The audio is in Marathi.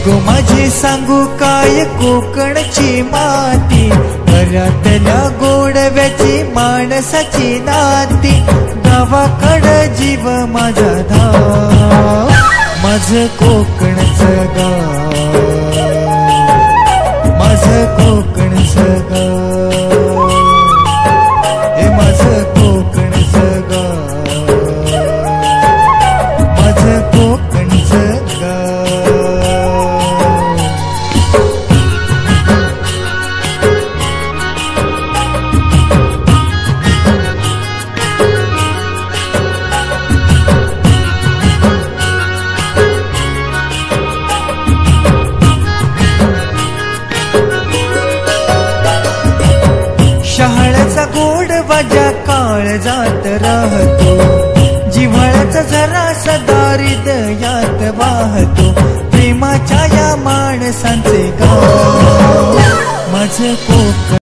अगो माझी सांगू काय कोकणची माती, घरातल्या गोडव्याची माणसाची नाती, गावाकडं जीव माझा धाव, माझं कोकणचं गाव, माझं कोकणचं गाव, हे माझं कोकणचं गाव, माझं कोकणचं गाव. शहाळ्याचा गोड वाजा काळजात राहतो, जिव्हाळ्याचा झरा सदा हृदयात वाहतो, प्रेमाच्या या माणसांचे गाव माझं कोकण.